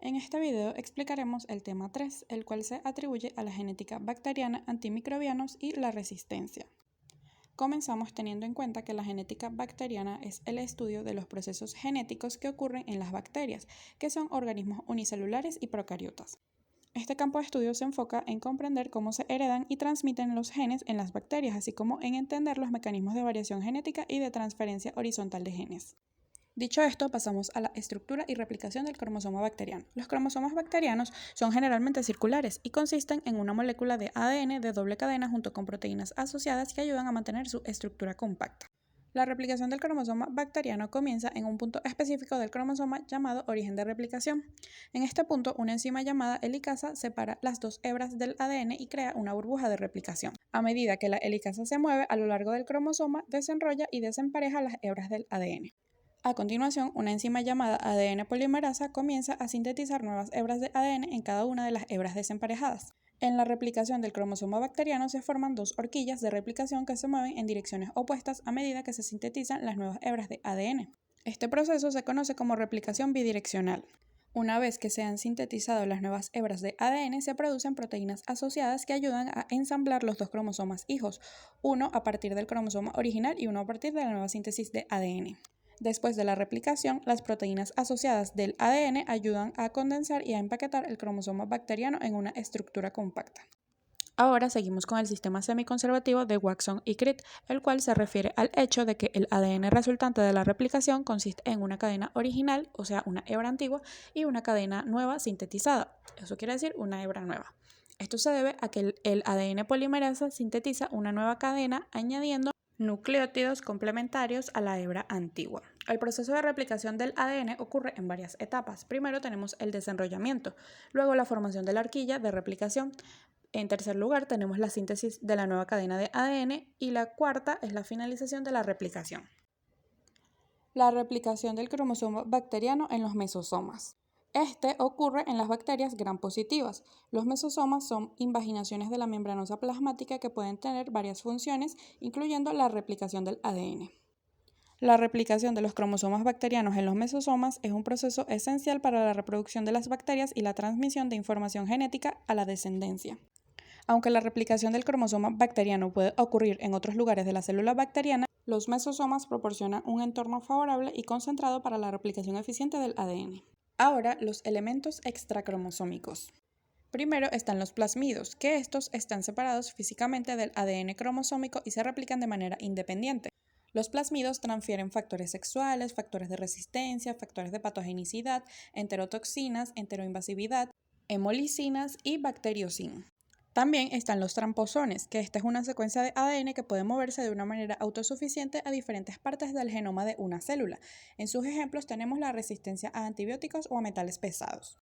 En este video explicaremos el tema 3, el cual se atribuye a la genética bacteriana, antimicrobianos y la resistencia. Comenzamos teniendo en cuenta que la genética bacteriana es el estudio de los procesos genéticos que ocurren en las bacterias, que son organismos unicelulares y procariotas. Este campo de estudio se enfoca en comprender cómo se heredan y transmiten los genes en las bacterias, así como en entender los mecanismos de variación genética y de transferencia horizontal de genes. Dicho esto, pasamos a la estructura y replicación del cromosoma bacteriano. Los cromosomas bacterianos son generalmente circulares y consisten en una molécula de ADN de doble cadena junto con proteínas asociadas que ayudan a mantener su estructura compacta. La replicación del cromosoma bacteriano comienza en un punto específico del cromosoma llamado origen de replicación. En este punto, una enzima llamada helicasa separa las dos hebras del ADN y crea una burbuja de replicación. A medida que la helicasa se mueve a lo largo del cromosoma, desenrolla y desempareja las hebras del ADN. A continuación, una enzima llamada ADN polimerasa comienza a sintetizar nuevas hebras de ADN en cada una de las hebras desemparejadas. En la replicación del cromosoma bacteriano se forman dos horquillas de replicación que se mueven en direcciones opuestas a medida que se sintetizan las nuevas hebras de ADN. Este proceso se conoce como replicación bidireccional. Una vez que se han sintetizado las nuevas hebras de ADN, se producen proteínas asociadas que ayudan a ensamblar los dos cromosomas hijos, uno a partir del cromosoma original y uno a partir de la nueva síntesis de ADN. Después de la replicación, las proteínas asociadas del ADN ayudan a condensar y a empaquetar el cromosoma bacteriano en una estructura compacta. Ahora seguimos con el sistema semiconservativo de Watson y Crick, el cual se refiere al hecho de que el ADN resultante de la replicación consiste en una cadena original, o sea, una hebra antigua, y una cadena nueva sintetizada. Eso quiere decir una hebra nueva. Esto se debe a que el ADN polimerasa sintetiza una nueva cadena añadiendo nucleótidos complementarios a la hebra antigua. El proceso de replicación del ADN ocurre en varias etapas. Primero tenemos el desenrollamiento, luego la formación de la horquilla de replicación. En tercer lugar tenemos la síntesis de la nueva cadena de ADN y la cuarta es la finalización de la replicación. La replicación del cromosoma bacteriano en los mesosomas. Este ocurre en las bacterias gram positivas. Los mesosomas son invaginaciones de la membranosa plasmática que pueden tener varias funciones, incluyendo la replicación del ADN. La replicación de los cromosomas bacterianos en los mesosomas es un proceso esencial para la reproducción de las bacterias y la transmisión de información genética a la descendencia. Aunque la replicación del cromosoma bacteriano puede ocurrir en otros lugares de la célula bacteriana, los mesosomas proporcionan un entorno favorable y concentrado para la replicación eficiente del ADN. Ahora, los elementos extracromosómicos. Primero están los plasmidos, que estos están separados físicamente del ADN cromosómico y se replican de manera independiente. Los plasmidos transfieren factores sexuales, factores de resistencia, factores de patogenicidad, enterotoxinas, enteroinvasividad, hemolisinas y bacteriocin. También están los tramposones, que esta es una secuencia de ADN que puede moverse de una manera autosuficiente a diferentes partes del genoma de una célula. En sus ejemplos tenemos la resistencia a antibióticos o a metales pesados.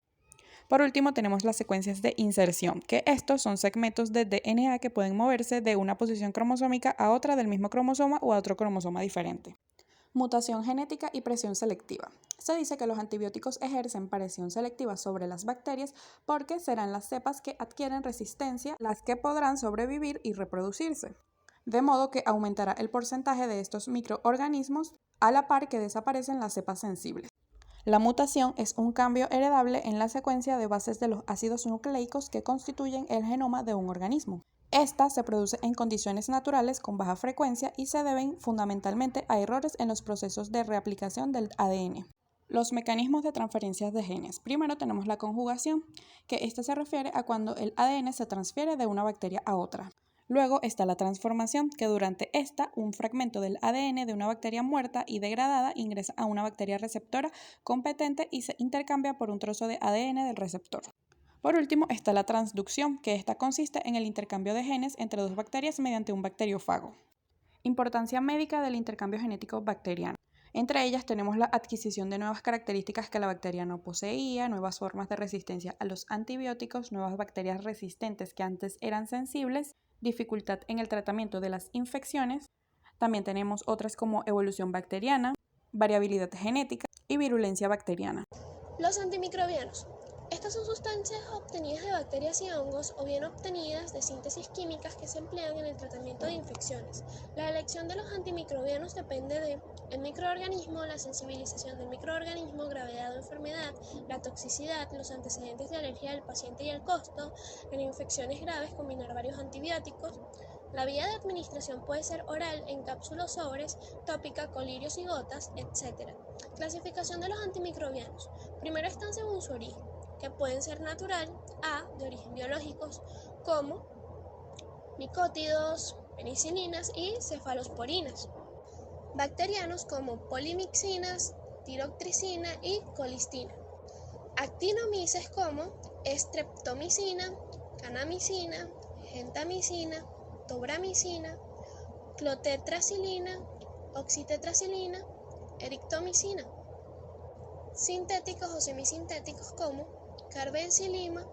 Por último, tenemos las secuencias de inserción, que estos son segmentos de DNA que pueden moverse de una posición cromosómica a otra del mismo cromosoma o a otro cromosoma diferente. Mutación genética y presión selectiva. Se dice que los antibióticos ejercen presión selectiva sobre las bacterias porque serán las cepas que adquieren resistencia las que podrán sobrevivir y reproducirse. De modo que aumentará el porcentaje de estos microorganismos a la par que desaparecen las cepas sensibles. La mutación es un cambio heredable en la secuencia de bases de los ácidos nucleicos que constituyen el genoma de un organismo. Esta se produce en condiciones naturales con baja frecuencia y se deben fundamentalmente a errores en los procesos de reaplicación del ADN. Los mecanismos de transferencia de genes. Primero tenemos la conjugación, que esta se refiere a cuando el ADN se transfiere de una bacteria a otra. Luego está la transformación, que durante esta, un fragmento del ADN de una bacteria muerta y degradada ingresa a una bacteria receptora competente y se intercambia por un trozo de ADN del receptor. Por último está la transducción, que esta consiste en el intercambio de genes entre dos bacterias mediante un bacteriófago. Importancia médica del intercambio genético bacteriano. Entre ellas tenemos la adquisición de nuevas características que la bacteria no poseía, nuevas formas de resistencia a los antibióticos, nuevas bacterias resistentes que antes eran sensibles, dificultad en el tratamiento de las infecciones. También tenemos otras como evolución bacteriana, variabilidad genética y virulencia bacteriana. Los antimicrobianos. Estas son sustancias obtenidas de bacterias y hongos o bien obtenidas de síntesis químicas que se emplean en el tratamiento de infecciones. La elección de los antimicrobianos depende del microorganismo, la sensibilización del microorganismo, gravedad o enfermedad, la toxicidad, los antecedentes de alergia del paciente y el costo. En infecciones graves, combinar varios antibióticos. La vía de administración puede ser oral, en cápsulas, sobres, tópica, colirios y gotas, etc. Clasificación de los antimicrobianos. Primero están según su origen, que pueden ser natural, A, de origen biológicos, como micótidos, penicilinas y cefalosporinas. Bacterianos como polimixinas, tiroxicina y colistina. Actinomices como streptomicina, kanamicina, gentamicina, tobramicina, clotetracilina, oxitetracilina, erithromicina. Sintéticos o semisintéticos como carbencilina,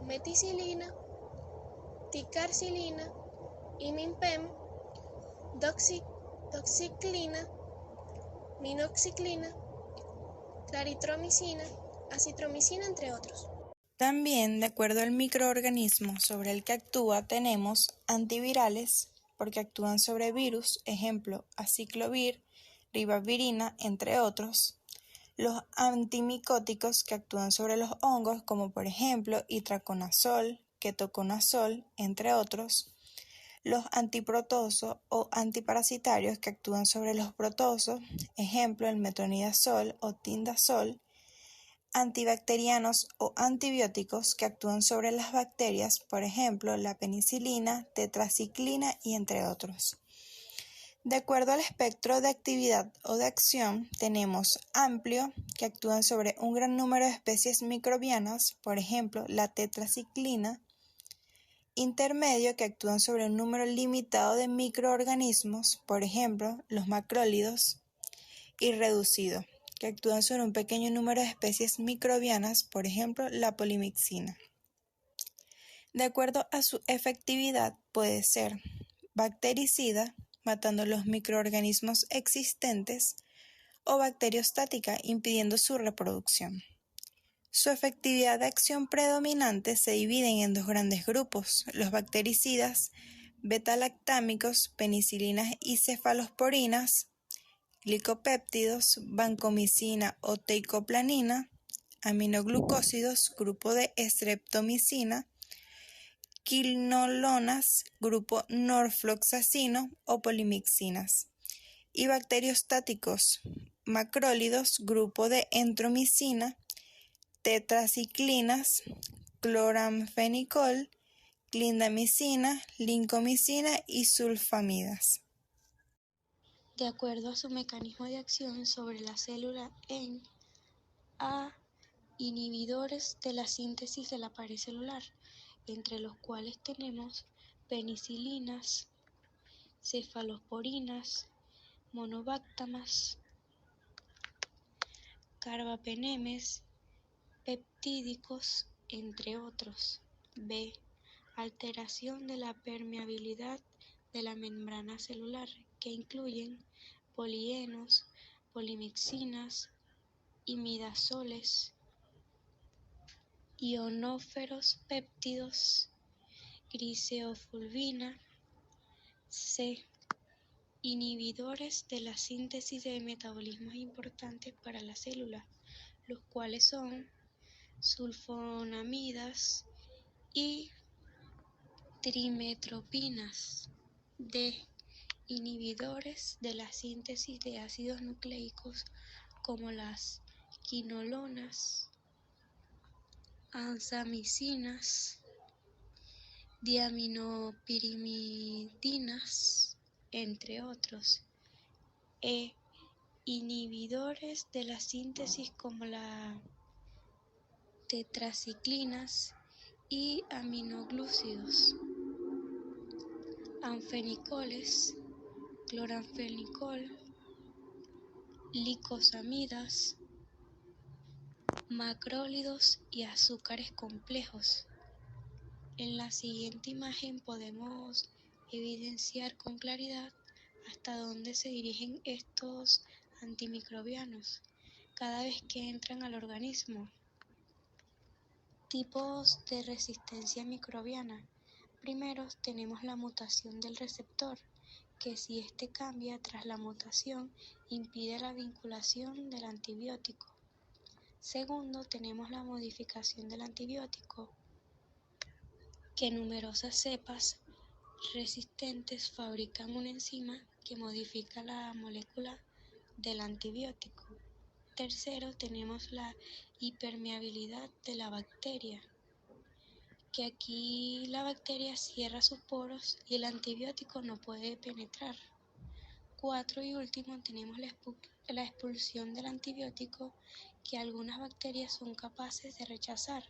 meticilina, ticarcilina, imimpem, doxiciclina, minoxiclina, claritromicina, acitromicina, entre otros. También, de acuerdo al microorganismo sobre el que actúa, tenemos antivirales, porque actúan sobre virus, ejemplo, aciclovir, ribavirina, entre otros. Los antimicóticos que actúan sobre los hongos, como por ejemplo itraconazol, ketoconazol, entre otros. Los antiprotosos o antiparasitarios que actúan sobre los protosos, ejemplo el metronidazol o tindazol. Antibacterianos o antibióticos que actúan sobre las bacterias, por ejemplo la penicilina, tetraciclina y entre otros. De acuerdo al espectro de actividad o de acción, tenemos amplio, que actúan sobre un gran número de especies microbianas, por ejemplo la tetraciclina; intermedio, que actúan sobre un número limitado de microorganismos, por ejemplo los macrólidos; y reducido, que actúan sobre un pequeño número de especies microbianas, por ejemplo la polimixina. De acuerdo a su efectividad, puede ser bactericida, matando los microorganismos existentes, o bacteriostática, impidiendo su reproducción. Su efectividad de acción predominante se dividen en dos grandes grupos: los bactericidas, beta-lactámicos, penicilinas y cefalosporinas; glicopéptidos, vancomicina o teicoplanina; aminoglucósidos, grupo de streptomicina; quinolonas, grupo norfloxacino o polimixinas; y bacteriostáticos, macrólidos, grupo de entromicina, tetraciclinas, cloramfenicol, clindamicina, lincomicina y sulfamidas. De acuerdo a su mecanismo de acción sobre la célula en A. Inhibidores de la síntesis de la pared celular, entre los cuales tenemos penicilinas, cefalosporinas, monobactamas, carbapenemes, peptídicos, entre otros. B. Alteración de la permeabilidad de la membrana celular, que incluyen polienos, polimixinas, imidazoles, ionóferos péptidos, griseofulvina. C. Inhibidores de la síntesis de metabolismos importantes para la célula, los cuales son sulfonamidas y trimetropinas. D. Inhibidores de la síntesis de ácidos nucleicos como las quinolonas, ansamicinas, diaminopirimidinas, entre otros. E. Inhibidores de la síntesis como las tetraciclinas y aminoglúcidos, anfenicoles, cloranfenicol, licosamidas, macrólidos y azúcares complejos. En la siguiente imagen podemos evidenciar con claridad hasta dónde se dirigen estos antimicrobianos cada vez que entran al organismo. Tipos de resistencia microbiana. Primero tenemos la mutación del receptor, que si éste cambia tras la mutación impide la vinculación del antibiótico. Segundo, tenemos la modificación del antibiótico, que numerosas cepas resistentes fabrican una enzima que modifica la molécula del antibiótico. Tercero, tenemos la hipermeabilidad de la bacteria, que aquí la bacteria cierra sus poros y el antibiótico no puede penetrar. Cuatro y último, tenemos la expulsión del antibiótico, que algunas bacterias son capaces de rechazar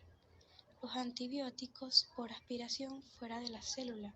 los antibióticos por aspiración fuera de la célula.